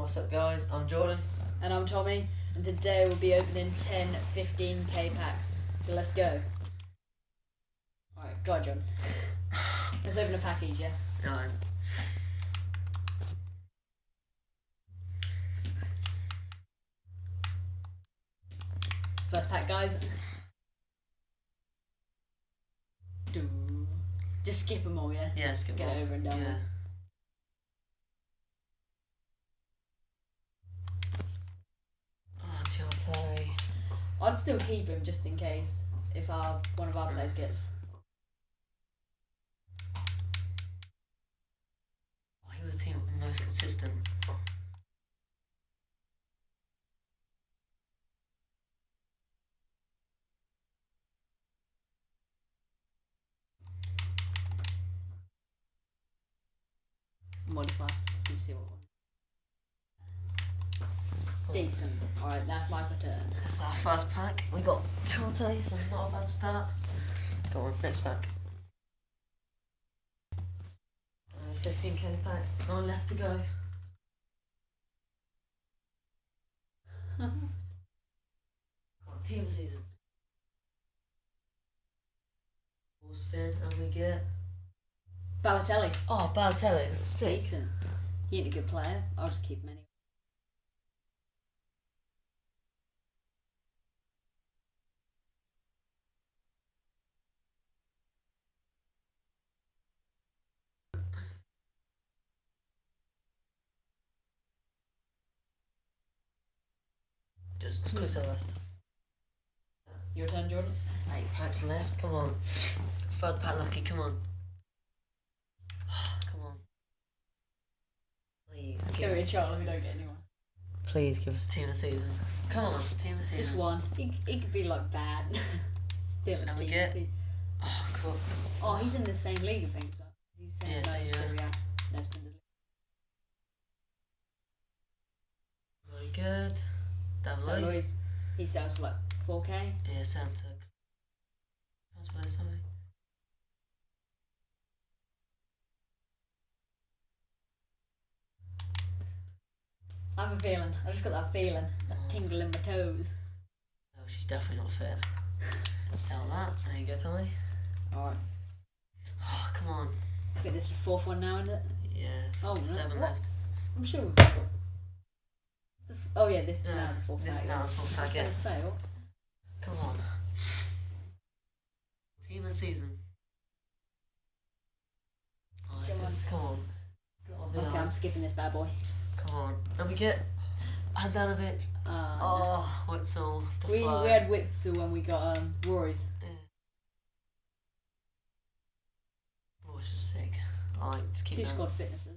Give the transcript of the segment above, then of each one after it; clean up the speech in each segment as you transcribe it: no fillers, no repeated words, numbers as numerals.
What's up, guys? I'm Jordan. And I'm Tommy, and today we'll be opening 10 15k packs. So let's go. Alright, go on, John. Let's open a package, yeah? Right. First pack, guys. Just skip them all, yeah? Yeah, skip Get all. it over and done with. Yeah. Oh, J&T. I'd still keep him just in case if one of our players gets. Oh, he was team most consistent. Modify. You see what one. Cool. Decent. Alright, that's my turn. That's our first pack. We got J&T, so not a bad start. Go on, next pack. 15k pack. 9 left to go. Come on, team of the season. Full spin, and we get. Balotelli. Oh, Balotelli, that's sick. Decent. He ain't a good player. I'll just keep him anyway. Just quick to the list. Your turn, Jordan. 8 packs left, come on. Third pack lucky, come on. Come on. Please Give give it a us, shot if we don't get anyone. please give us team of the season. Come on, team of the season. Just one. It could be like bad. Still a And we team get- season. Oh, cool. Oh, he's in the same league, I think. So he's Yeah, so yeah. No, it's Bundesliga. Very good. David Oh, Luiz. Luiz, he sells for like 4k. Yeah, Santa. Transfer, sorry. I have a feeling. I just got that feeling. That Oh. tingle in my toes. Oh, she's definitely not fit. Sell that. There you go, Tommy. Alright. Oh, come on. I think this is the fourth one now, isn't it? Yeah, Oh, no. 7 What? left. I'm sure. Oh yeah, this is now the fourth this is pack. now the fourth I was pack, going yeah. to say, what? Come on. Team of the season. Oh, this Come is, come on. Gotta be Okay, I'm hard. skipping this bad boy. Come on. And we get Handanovic. No. Oh, Witzel. The We flow. had Witzel when we got Rory's. Yeah. Oh, it's just sick. Alright, just keep 2 going. squad fitnesses.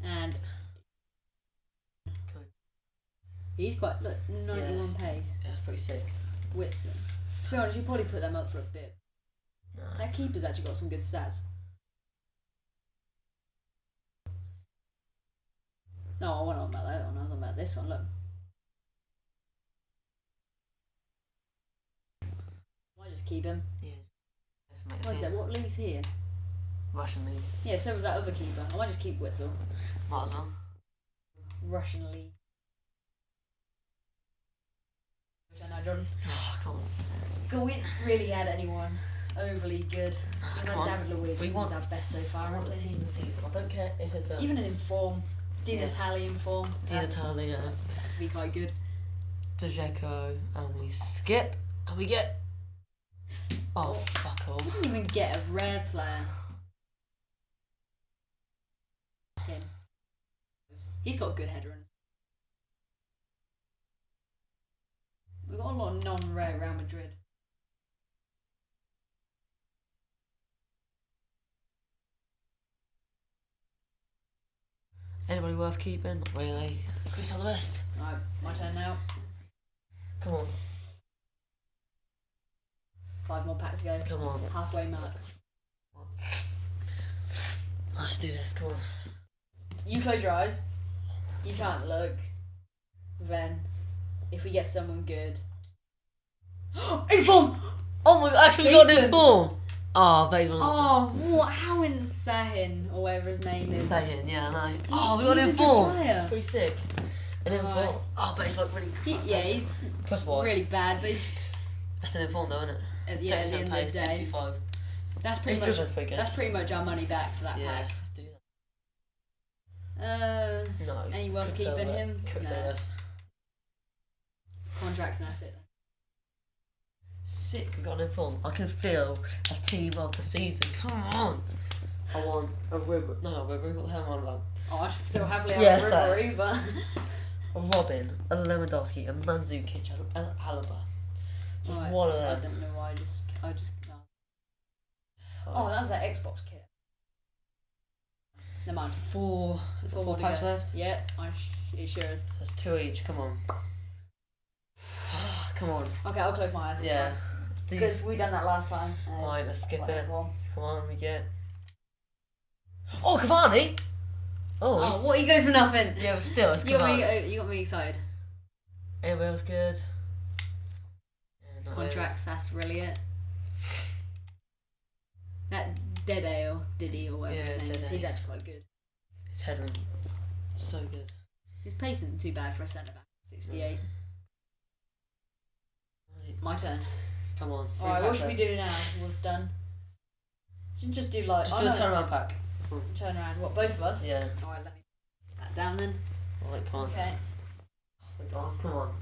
And Good. he's quite, look, 91 pace. Yeah, that's pretty sick. Witzel. To be honest, you probably put them up for a bit. No, That keeper's actually got some good stats. No, I wasn't on about that one, I was on about this one, look. Might just keep him. yeah. Let's make a What is team. that? What league's he in? Russian league. Yeah, so was that other keeper. I might just keep Witzel. Might as well. Russian league. Which I know, Jordan. Oh, come on. God, we didn't really had anyone overly good. Ah, We come had on. David Luiz. We He's want- our best so far, I want hasn't the he? team of the season. I don't care if it's a Even in form. Dina's Yeah. Halley in form. Dina Talia, That'd be quite good. Dejeko, and we skip, and we get. Oh, Oh. fuck We off. didn't even get a rare player. Him. He's got a good header. We've got a lot of non-rare Real Madrid. Anybody worth keeping? Not really. Chris on the best. Right, my turn now. Come on, 5 more packs to go. come on. Halfway mark. Let's do this, come on. You close your eyes. You can't look. Then, if we get someone good. Inform! Oh my god, actually got this Decent. form! Oh, but he's one of Oh, what? How insane, or whatever his name is. Saying, yeah, I know. Oh, we got He's an a good inform. player. Pretty sick. An inform. Right. Oh, but he's like really. Yeah, he's Press Y. really bad, but he's, That's an inform though, isn't it? at the 7% end of the pace, day, 65. that's pretty His much dribbling's pretty good. that's pretty much our money back for that Yeah, pack. let's do that. No. Any worth Quick keeping sell him? Quick No. sell rest. Contracts and that's it. Sick, we got an inform. I can feel a team of the season. Come on. I want a River. No, a River. What the hell am I on about? Oh, I'd still happily have Yeah, a so- Ribery, but A Robin, a Lewandowski, a Mandzukic, an Alaba. Just Right, one of I them. don't know why. I just no. Oh, that was that Xbox kit. Never mind. Four Four packs to go. left. Yeah, it sure is. So it's 2 each. Come on. Come on. Okay, I'll close my eyes. Yeah. Because we done that last time. Right, let's skip it. whatever. Come on, we get. Oh, Cavani! Oh, Oh, he's... what? He goes for nothing. Yeah, but still, it's You got Cavani. me excited. Anybody else good? Yeah, not Contracts, that's really it. That Dede or Diddy or whatever his name is, Dede. he's actually quite good. really. His heading, so good. His pace isn't too bad for a centre back. 68. Right, My turn. come on. Three Alright, what packs should we left. do now? We've done. Should just do like. Just do a turnaround pack. Turn around. What, both of us? Yeah. Alright, let me put that down then. Right, come on. Okay. Oh my god, come on.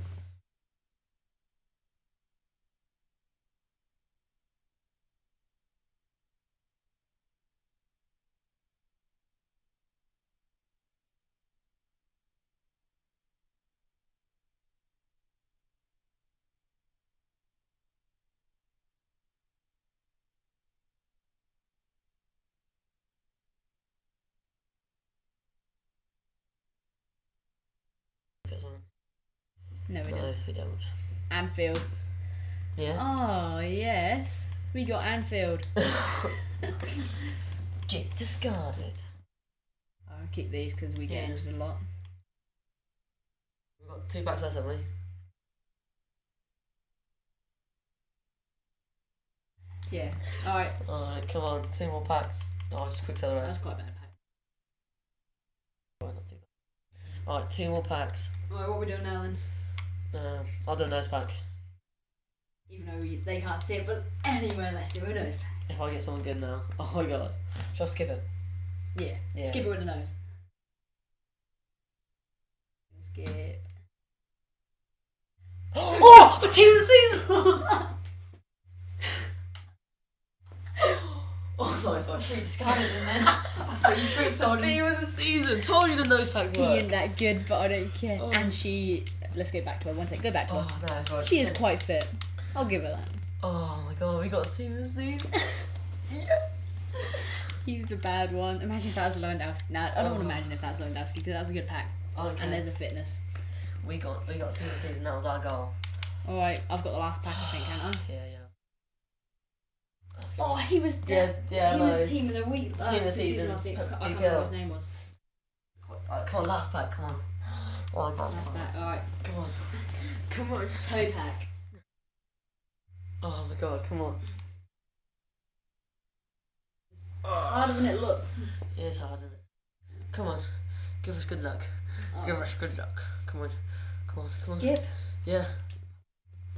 Get on. No, we No, don't. we don't. Anfield. Yeah? Oh, yes. We got Anfield. Get discarded. I'll keep these because we get Yeah. injured a lot. We've got 2 packs left, haven't we? Yeah. Alright. Alright, come on. 2 more packs. Oh, just quick sell the That's rest. quite a bad pack. Alright, not too bad. Alright, 2 more packs. Alright, what are we doing now then? I'll do a nose pack. Even though they can't see it, but anyway, let's do a nose pack. If I get someone good now. Oh my god. Shall I skip it? Yeah. Yeah. Skip it with the nose. Skip. Oh! The team of the season! Oh, sorry. Free discarded in there. Free sold him. Team of the season! Told you the nose packs He work. ain't that good, but I don't care. Oh. And she. Let's go back to her. One sec. Go back to her. Oh, no, it's right. She is quite fit. I'll give her that. Oh my god, we got a team of the season. Yes! He's a bad one. Imagine if that was Lewandowski. Nah, I don't want Oh. to imagine if that's Lewandowski because that was a good pack. Okay. And there's a fitness. We got a team of the season, that was our goal. Alright, I've got the last pack, I think, haven't I? Yeah. Let's go. Oh, he was. Yeah, He no. was team of the week. Team of the season. Last week. I can't You remember go. what his name was. Come on, last pack, come on. Oh my god. Last pack. Alright. Come on. Come on. Toe pack. Oh my god, come on. Harder than it looks. It is hard, isn't it? Come on. Give us good luck. Oh. Give us good luck. Come on. Skip. Yeah.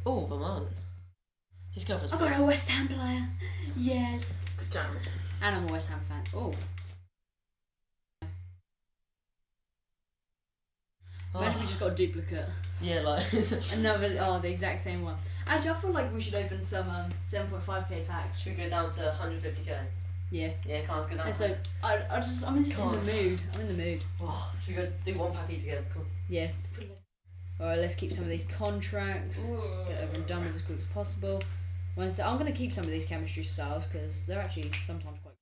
Oh, Vermaelen. His girlfriend's I got a West Ham player. Yes. good job. And I'm a West Ham fan. Oh. Imagine we just got a duplicate. Yeah, like. Another, the exact same one. Actually, I feel like we should open some 7.5k packs. Should we go down to 150k? Yeah. Yeah, can't go down. And so, I'm just Come in on. the mood. I'm in the mood. Oh, should we go do 1 pack each again? Come on. Yeah. Alright, let's keep some of these contracts. Get over and done with as quick as possible. So I'm going to keep some of these chemistry styles because they're actually sometimes quite.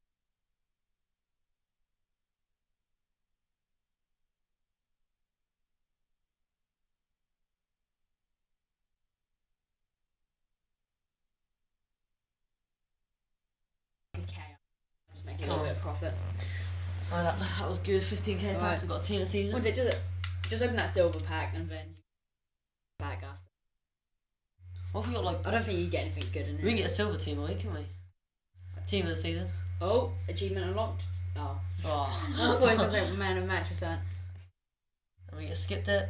Okay. Just make a little bit of profit. Oh, that was good. 15k packs. Right. We've got a team of the season. What's it? Just open that silver pack and then back after. What if we got like? I don't think you get anything good in We can it. get a silver team, can we? Team of the season. Oh, achievement unlocked. Oh. Oh. I thought I was going to say man of match or something. And we just skipped it.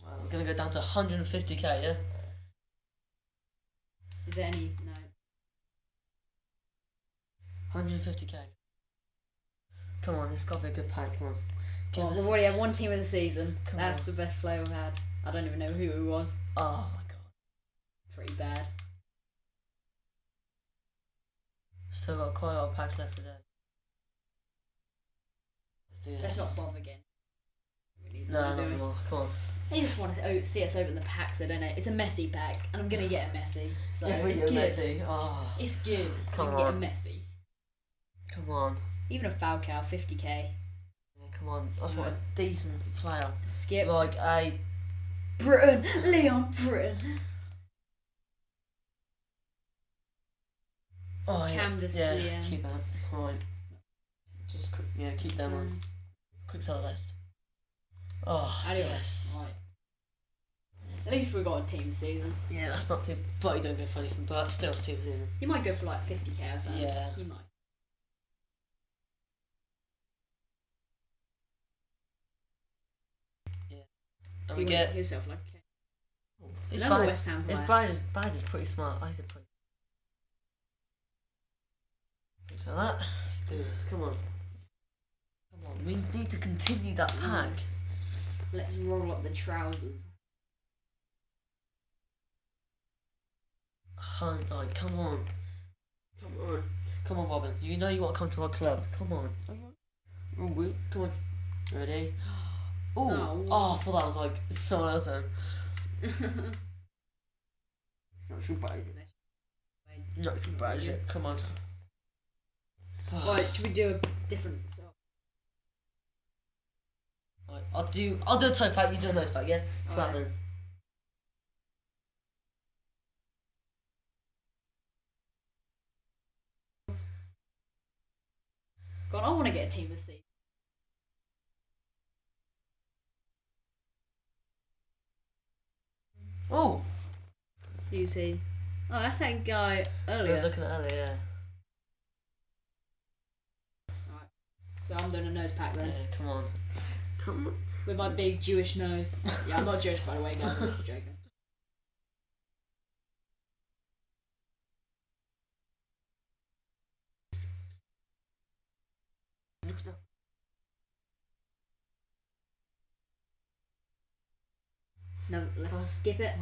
Well, we're gonna go down to 150k, yeah? Is there any? No. 150k. Come on, this got to be a good pack, come on. Give Well, us- we've already had one team of the season. Come That's on. the best player we've had. I don't even know who it was. Oh my god. Pretty bad. Still got quite a lot of packs left today. Let's do this. Let's not bother again. Really, No, what not are we doing? anymore. Come on. They just want to see us open the packs, so don't they? It's a messy pack, and I'm gonna get a messy. So it's good. Messi. Oh, It's good. Come I can get a on. messy. come on. Even a Falcao, 50k. Yeah, come on. That's what a decent player. Skip. Like a. Britain, Leon Britain. Oh yeah. Canvas, yeah. yeah. Keep that. Right. Just quick. Yeah, keep them ones. Quick sell the rest. Oh Adios. yes. Right. At least we've got a team season. Yeah, that's not too. But you don't go for anything. But still, it's team season. You might go for like 50k or something. Yeah. You might. And So we you get. win yourself like. His Another badge- West Ham His player. badge is pretty smart. I said pretty. So that. Let's do this. Come on. Come on. We need to continue that pack. Let's roll up the trousers. Like, come on. Come on. Come on, Robin. You know you want to come to our club. Come on. Oh, wait. Come on. Ready? Ooh. Oh, Oh, I thought that was like someone else then. Not too bad. Not too bad, is it? Come on. Right, should we do a different song? Right, I'll do a toe pack, you do a nose pack, yeah? That's what Alright. happens. God, I want to get a team this season. Oh! Who's he? Oh, that's that guy I was earlier. looking at earlier, yeah. So I'm doing a nose pack then. Yeah, come on. Come on. With my big Jewish nose. Yeah, I'm not Jewish by the way, guys. I'm just joking. Look at that. No, let's skip it.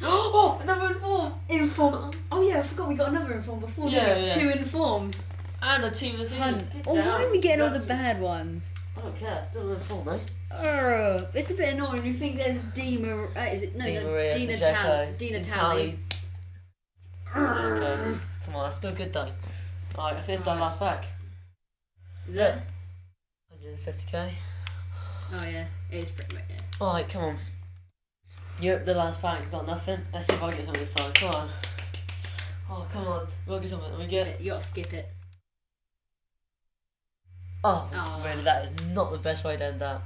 Oh! Another inform! Inform. Oh yeah, I forgot we got another inform before. Yeah, didn't we? yeah. 2 informs. And a team that's Hunt. in. Oh, why are we getting all the bad ones? I don't care, still an inform, mate. It's a bit annoying. You think there's Dina. Is it no? Di no Maria, Dina Dzeko, Talley. Dina Talley. Okay. Come on, that's still good though. Alright, I think it's our last pack. Is it? 150k. Oh yeah, it is pretty much yeah. Alright, come on. You're up the last pack, got nothing. Let's see if I get something this time. Come on. Oh, come on. We'll get something. We Skip get. it. You gotta skip it. Oh, Aw. really, that is not the best way to end that.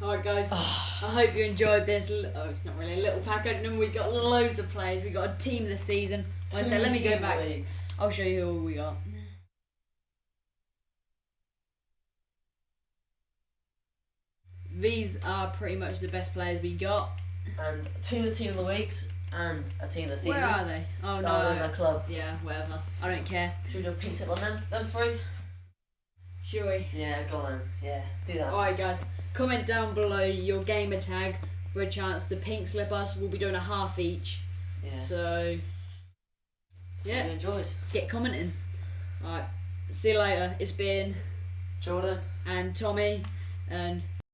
Alright guys, I hope you enjoyed this. Oh, it's not really a little pack opening. We got loads of players. We got a team this season. Like I said, let me go back. I'll show you who we got. These are pretty much the best players we got. And 2 team of the weeks and a team of the season. Where are they? Oh no. Oh, in the club. Yeah, whatever. I don't care. Should we do a pink slip on them 3? Shall we? Yeah, go on then. Yeah, do that. Alright guys, comment down below your gamer tag for a chance to pink slip us. We'll be doing a half each. Yeah. So, yeah, Hope you enjoyed. get commenting. Alright, see you later. It's been Jordan. and Tommy and